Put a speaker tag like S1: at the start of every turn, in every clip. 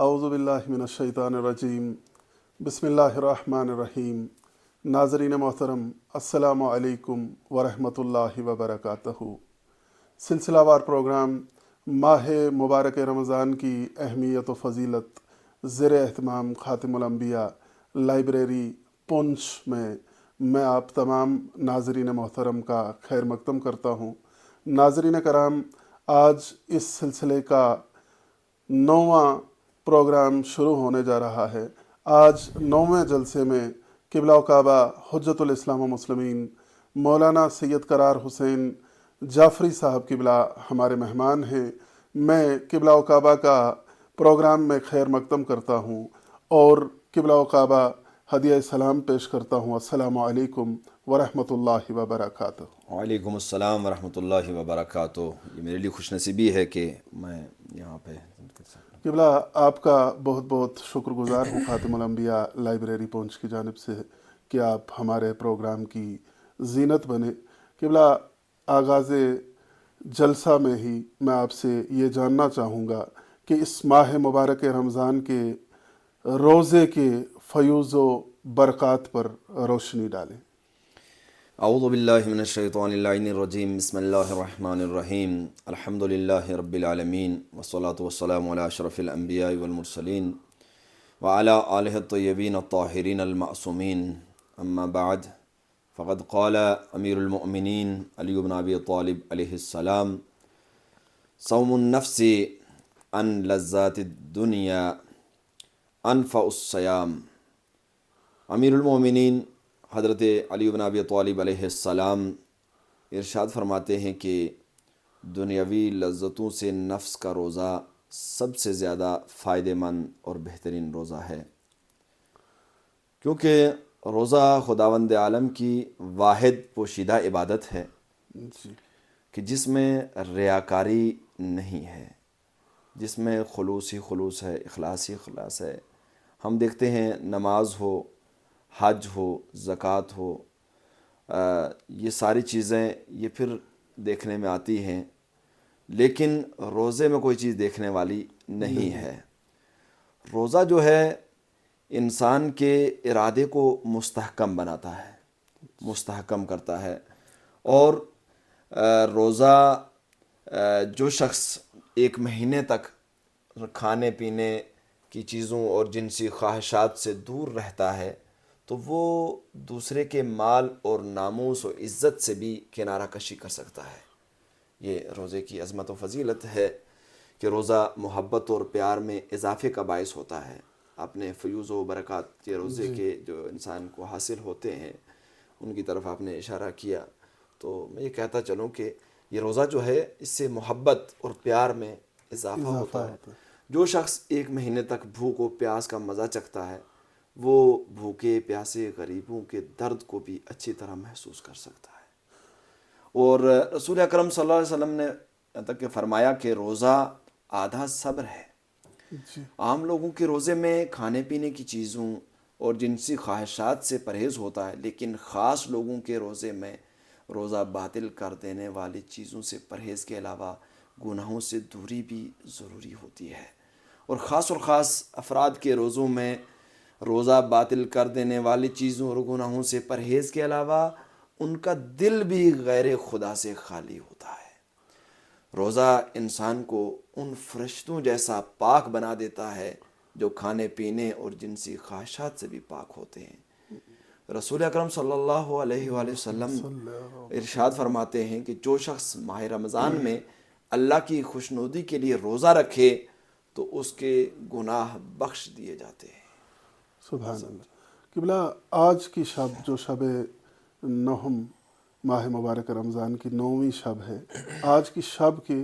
S1: اعوذ باللہ من الشیطان الرجیم بسم اللہ الرحمن الرحیم۔ ناظرین محترم، السلام علیکم ورحمۃ اللہ وبرکاتہ۔ سلسلہ وار پروگرام ماہ مبارک رمضان کی اہمیت و فضیلت زیر اہتمام خاتم الانبیاء لائبریری پونچھ میں آپ تمام ناظرین محترم کا خیر مقدم کرتا ہوں۔ ناظرین کرام، آج اس سلسلے کا 9واں پروگرام شروع ہونے جا رہا ہے۔ آج 9ویں جلسے میں قبلہ و کعبہ حجت الاسلام و مسلمین مولانا سید قرار حسین جعفری صاحب قبلہ ہمارے مہمان ہیں۔ میں قبلہ و کعبہ کا پروگرام میں خیر مقدم کرتا ہوں اور قبلہ و کعبہ ہدیہ سلام پیش کرتا ہوں۔ السلام علیکم ورحمۃ اللہ وبرکاتہ۔
S2: وعلیکم السلام ورحمۃ اللہ وبرکاتہ۔ یہ میرے لیے خوش نصیبی ہے کہ میں یہاں پہ
S1: قبلہ آپ کا بہت بہت شکر گزار ہوں خاتم الانبیاء لائبریری پونچھ کی جانب سے کہ آپ ہمارے پروگرام کی زینت بنے۔ قبلہ آغاز جلسہ میں ہی میں آپ سے یہ جاننا چاہوں گا کہ اس ماہ مبارک رمضان کے روزے کے فیوز و برکات پر روشنی ڈالیں۔
S2: اعوذ باللہ من الشیطان اللعین الرجیم، بسم اللہ الرحمن الرحیم، الحمد للہ رب العالمین، والصلاة والسلام علی اشرف الانبیاء والمرسلین وعلی آلہ الطیبین الطاہرین المعصومین، اما بعد، فقد قال امیر المؤمنین علی بن ابی طالب علیہ السلام: صوم النفس عن لذات الدنیا انفع الصیام۔ امیر المؤمنین حضرت علی بن ابی طالب علیہ السلام ارشاد فرماتے ہیں کہ دنیاوی لذتوں سے نفس کا روزہ سب سے زیادہ فائدہ مند اور بہترین روزہ ہے، کیونکہ روزہ خداوند عالم کی واحد پوشیدہ عبادت ہے کہ جس میں ریاکاری نہیں ہے، جس میں خلوص ہی خلوص ہے، اخلاص ہی اخلاص ہے۔ ہم دیکھتے ہیں نماز ہو، حج ہو، زکوٰۃ ہو، یہ ساری چیزیں یہ پھر دیکھنے میں آتی ہیں، لیکن روزے میں کوئی چیز دیکھنے والی نہیں ہے۔ روزہ جو ہے انسان کے ارادے کو مستحکم بناتا ہے، مستحکم کرتا ہے، اور روزہ جو شخص ایک مہینے تک کھانے پینے کی چیزوں اور جنسی خواہشات سے دور رہتا ہے تو وہ دوسرے کے مال اور ناموس و عزت سے بھی کنارہ کشی کر سکتا ہے۔ یہ روزے کی عظمت و فضیلت ہے کہ روزہ محبت اور پیار میں اضافے کا باعث ہوتا ہے۔ اپنے فیوز و برکات کے روزے کے جو انسان کو حاصل ہوتے ہیں ان کی طرف آپ نے اشارہ کیا، تو میں یہ کہتا چلوں کہ یہ روزہ جو ہے اس سے محبت اور پیار میں اضافہ ہوتا ہے۔ جو شخص ایک مہینے تک بھوک و پیاس کا مزہ چکھتا ہے وہ بھوکے پیاسے غریبوں کے درد کو بھی اچھی طرح محسوس کر سکتا ہے۔ اور رسول اکرم صلی اللہ علیہ وسلم نے یہاں تک کہ فرمایا کہ روزہ آدھا صبر ہے۔ عام لوگوں کے روزے میں کھانے پینے کی چیزوں اور جنسی خواہشات سے پرہیز ہوتا ہے، لیکن خاص لوگوں کے روزے میں روزہ باطل کر دینے والی چیزوں سے پرہیز کے علاوہ گناہوں سے دوری بھی ضروری ہوتی ہے۔ اور خاص افراد کے روزوں میں روزہ باطل کر دینے والی چیزوں اور گناہوں سے پرہیز کے علاوہ ان کا دل بھی غیر خدا سے خالی ہوتا ہے۔ روزہ انسان کو ان فرشتوں جیسا پاک بنا دیتا ہے جو کھانے پینے اور جنسی خواہشات سے بھی پاک ہوتے ہیں۔ رسول اکرم صلی اللہ علیہ وآلہ وسلم ارشاد فرماتے ہیں کہ جو شخص ماہ رمضان میں اللہ کی خوشنودی کے لیے روزہ رکھے تو اس کے گناہ بخش دیے جاتے ہیں۔
S1: سبحان اللہ۔ قبلہ آج کی شب جو شب نہم ماہ مبارک رمضان کی 9ویں شب ہے، آج کی شب کے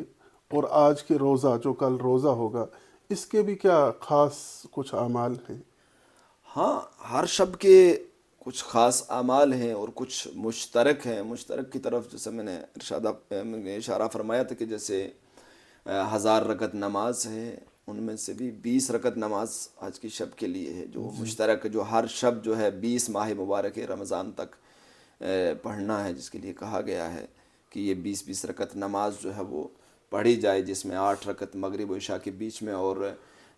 S1: اور آج کے روزہ جو کل روزہ ہوگا اس کے بھی کیا خاص کچھ اعمال ہیں؟
S2: ہاں، ہر شب کے کچھ خاص اعمال ہیں اور کچھ مشترک ہیں۔ مشترک کی طرف جیسے میں نے اشارہ فرمایا تھا کہ جیسے 1000 رکعت نماز ہے، ان میں سے بھی 20 رکعت نماز آج کی شب کے لیے ہے، جو مشترک، جو ہر شب جو ہے 20 ماہ مبارک رمضان تک پڑھنا ہے، جس کے لیے کہا گیا ہے کہ یہ 20 رکعت نماز جو ہے وہ پڑھی جائے، جس میں 8 رکعت مغرب و عشاء کے بیچ میں اور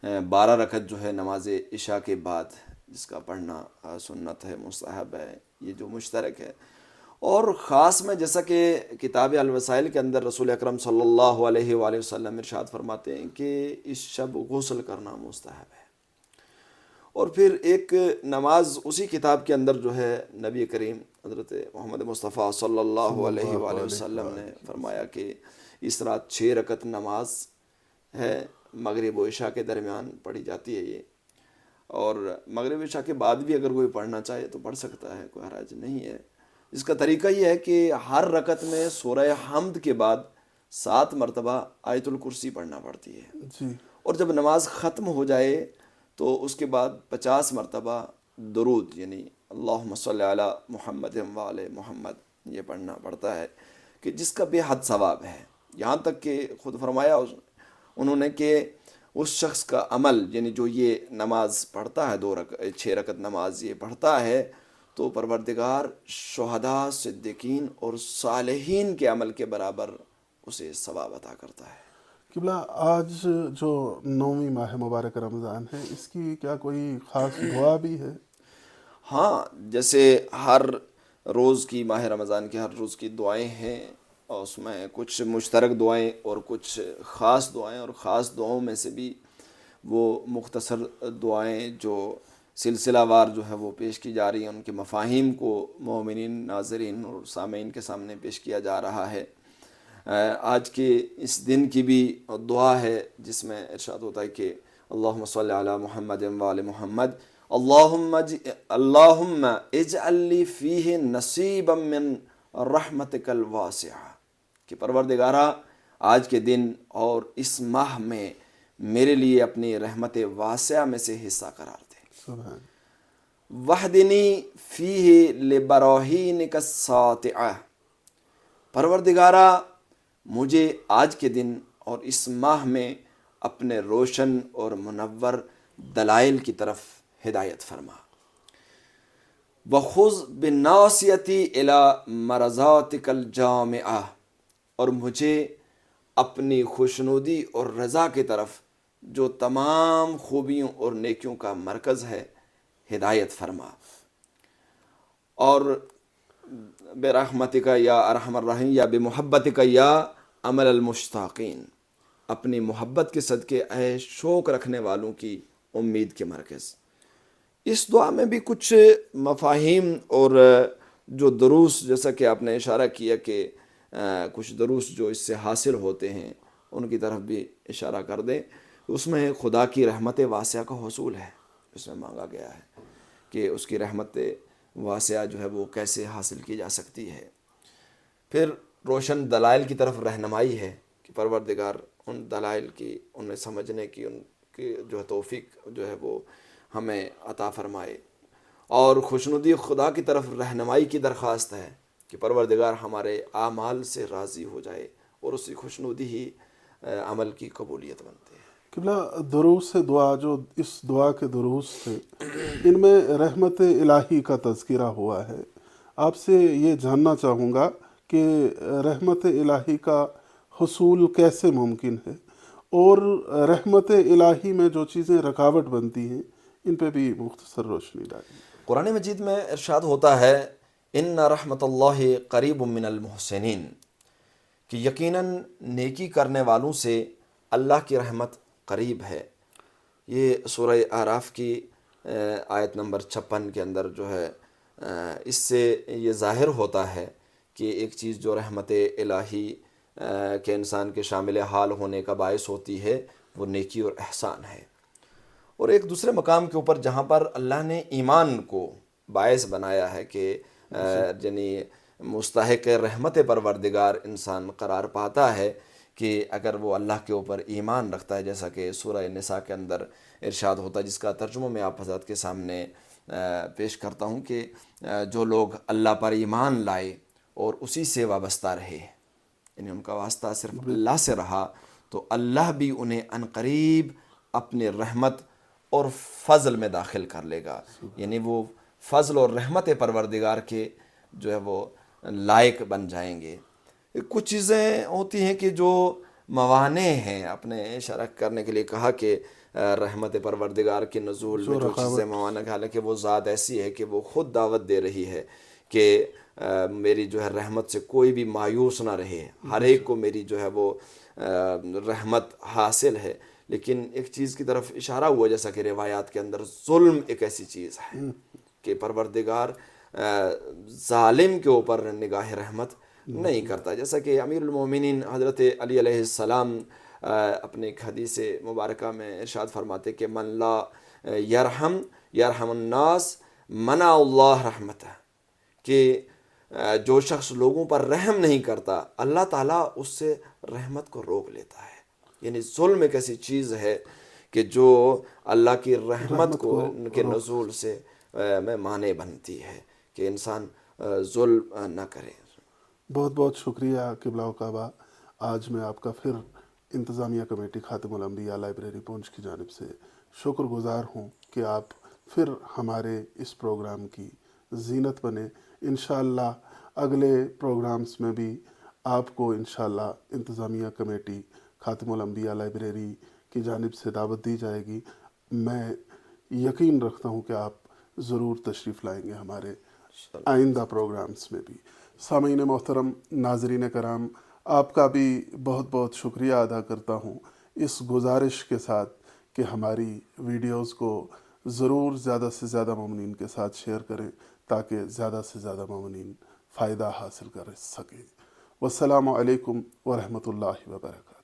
S2: 12 رکعت جو ہے نماز عشاء کے بعد جس کا پڑھنا سنت ہے، مستحب ہے، یہ جو مشترک ہے. اور خاص میں جیسا کہ کتاب الوسائل کے اندر رسول اکرم صلی اللہ علیہ وآلہ وسلم ارشاد فرماتے ہیں کہ اس شب غسل کرنا مستحب ہے. اور پھر ایک نماز اسی کتاب کے اندر جو ہے نبی کریم حضرت محمد مصطفیٰ صلی اللہ علیہ وآلہ وسلم نے فرمایا کہ اس رات 6 رکعت نماز ہے، مغرب و عشاء کے درمیان پڑھی جاتی ہے یہ. اور مغرب عشاء کے بعد بھی اگر کوئی پڑھنا چاہے تو پڑھ سکتا ہے، کوئی حرج نہیں ہے. اس کا طریقہ یہ ہے کہ ہر رکعت میں سورہ حمد کے بعد 7 مرتبہ آیت الکرسی پڑھنا پڑتی ہے.
S1: جی.
S2: اور جب نماز ختم ہو جائے تو اس کے بعد 50 مرتبہ درود یعنی اللہم صلی علی محمد وعلی محمد یہ پڑھنا پڑتا ہے، کہ جس کا بے حد ثواب ہے. یہاں تک کہ خود فرمایا انہوں نے کہ اس شخص کا عمل یعنی جو یہ نماز پڑھتا ہے 6 رکعت نماز یہ پڑھتا ہے تو پروردگار شہداء، صدیقین اور صالحین کے عمل کے برابر اسے ثواب عطا کرتا ہے.
S1: قبلہ آج جو 9ویں ماہ مبارک رمضان ہے، اس کی کیا کوئی خاص دعا بھی ہے؟
S2: ہاں، جیسے ہر روز کی ماہ رمضان کے ہر روز کی دعائیں ہیں، اور اس میں کچھ مشترک دعائیں اور کچھ خاص دعائیں، اور خاص دعاؤں میں سے بھی وہ مختصر دعائیں جو سلسلہ وار جو ہے وہ پیش کی جا رہی ہیں، ان کے مفاہیم کو مومنین، ناظرین اور سامعین کے سامنے پیش کیا جا رہا ہے. آج کے اس دن کی بھی دعا ہے جس میں ارشاد ہوتا ہے کہ اللہم صلی علی محمد وعلی محمد اللہم اجعل لی فیہ نصیبا من رحمتک الواسعہ، کہ پروردگارہ آج کے دن اور اس ماہ میں میرے لیے اپنی رحمت واسعہ میں سے حصہ قرار دے.
S1: سبحان.
S2: وحدنی فیہ لبراہینک الساطعہ، پروردگارہ مجھے آج کے دن اور اس ماہ میں اپنے روشن اور منور دلائل کی طرف ہدایت فرما. وخذ بناصیتی الی مرضاتک الجامعہ، اور مجھے اپنی خوشنودی اور رضا کی طرف جو تمام خوبیوں اور نیکیوں کا مرکز ہے ہدایت فرما. اور برحمتک یا ارحم الراحمین یا بمحبتک یا عمل المشتاقین، اپنی محبت کے صدقے اے شوق رکھنے والوں کی امید کے مرکز. اس دعا میں بھی کچھ مفاہیم اور جو دروس جیسا کہ آپ نے اشارہ کیا کہ کچھ دروس جو اس سے حاصل ہوتے ہیں ان کی طرف بھی اشارہ کر دیں. اس میں خدا کی رحمت واسعہ کا حصول ہے، اس میں مانگا گیا ہے کہ اس کی رحمت واسعہ جو ہے وہ کیسے حاصل کی جا سکتی ہے. پھر روشن دلائل کی طرف رہنمائی ہے کہ پروردگار ان دلائل کی انہیں سمجھنے کی ان کی جو ہے توفیق جو ہے وہ ہمیں عطا فرمائے. اور خوشنودی خدا کی طرف رہنمائی کی درخواست ہے کہ پروردگار ہمارے اعمال سے راضی ہو جائے، اور اسی خوشنودی ہی عمل کی قبولیت بنتے ہیں.
S1: قبلہ دروس دعا جو اس دعا کے دروس تھے ان میں رحمت الہی کا تذکرہ ہوا ہے. آپ سے یہ جاننا چاہوں گا کہ رحمت الہی کا حصول کیسے ممکن ہے، اور رحمت الہی میں جو چیزیں رکاوٹ بنتی ہیں ان پہ بھی مختصر روشنی ڈالیں.
S2: قرآن مجید میں ارشاد ہوتا ہے ان رحمت اللہ قریب من المحسنین، کہ یقیناً نیکی کرنے والوں سے اللہ کی رحمت قریب ہے. یہ سورہ اعراف کی آیت نمبر 56 کے اندر جو ہے اس سے یہ ظاہر ہوتا ہے کہ ایک چیز جو رحمت الہی کے انسان کے شامل حال ہونے کا باعث ہوتی ہے وہ نیکی اور احسان ہے. اور ایک دوسرے مقام کے اوپر جہاں پر اللہ نے ایمان کو باعث بنایا ہے کہ یعنی مستحق رحمت پروردگار انسان قرار پاتا ہے کہ اگر وہ اللہ کے اوپر ایمان رکھتا ہے، جیسا کہ سورہ نساء کے اندر ارشاد ہوتا ہے جس کا ترجمہ میں آپ حضرات کے سامنے پیش کرتا ہوں کہ جو لوگ اللہ پر ایمان لائے اور اسی سے وابستہ رہے، یعنی ان کا واسطہ صرف اللہ سے رہا، تو اللہ بھی انہیں عنقریب اپنی رحمت اور فضل میں داخل کر لے گا. یعنی وہ فضل اور رحمت پروردگار کے جو ہے وہ لائق بن جائیں گے. کچھ چیزیں ہوتی ہیں کہ جو موانع ہیں، آپ نے اشارہ کرنے کے لیے کہا کہ رحمت پروردگار کی نزول میں جو چیزیں ممانعت، حالانکہ وہ ذات ایسی ہے کہ وہ خود دعوت دے رہی ہے کہ میری جو ہے رحمت سے کوئی بھی مایوس نہ رہے، ہر ایک کو میری جو ہے وہ رحمت حاصل ہے۔ لیکن ایک چیز کی طرف اشارہ ہوا جیسا کہ روایات کے اندر، ظلم ایک ایسی چیز ہے کہ پروردگار ظالم کے اوپر نگاہ رحمت نہیں کرتا، جیسا کہ امیر المومنین حضرت علی علیہ السلام اپنے ایک حدیث مبارکہ میں ارشاد فرماتے کہ من لا یرحم یرحم الناس منع اللہ رحمتہ، کہ جو شخص لوگوں پر رحم نہیں کرتا اللہ تعالیٰ اس سے رحمت کو روک لیتا ہے۔ یعنی ظلم ایک ایسی چیز ہے کہ جو اللہ کی رحمت کو کے نزول سے میں مانع بنتی ہے کہ انسان ظلم نہ کرے۔
S1: بہت بہت شکریہ قبلہ و کعبہ، آج میں آپ کا پھر انتظامیہ کمیٹی خاتم الانبیاء لائبریری پونچھ کی جانب سے شکر گزار ہوں کہ آپ پھر ہمارے اس پروگرام کی زینت بنے۔ انشاءاللہ اگلے پروگرامز میں بھی آپ کو انشاءاللہ انتظامیہ کمیٹی خاتم الانبیاء لائبریری کی جانب سے دعوت دی جائے گی۔ میں یقین رکھتا ہوں کہ آپ ضرور تشریف لائیں گے ہمارے آئندہ پروگرامز میں بھی۔ سامعین محترم، ناظرین کرام، آپ کا بھی بہت بہت شکریہ ادا کرتا ہوں اس گزارش کے ساتھ کہ ہماری ویڈیوز کو ضرور زیادہ سے زیادہ مومنین کے ساتھ شیئر کریں تاکہ زیادہ سے زیادہ مومنین فائدہ حاصل کر سکیں۔ والسلام علیکم ورحمۃ اللہ وبرکاتہ۔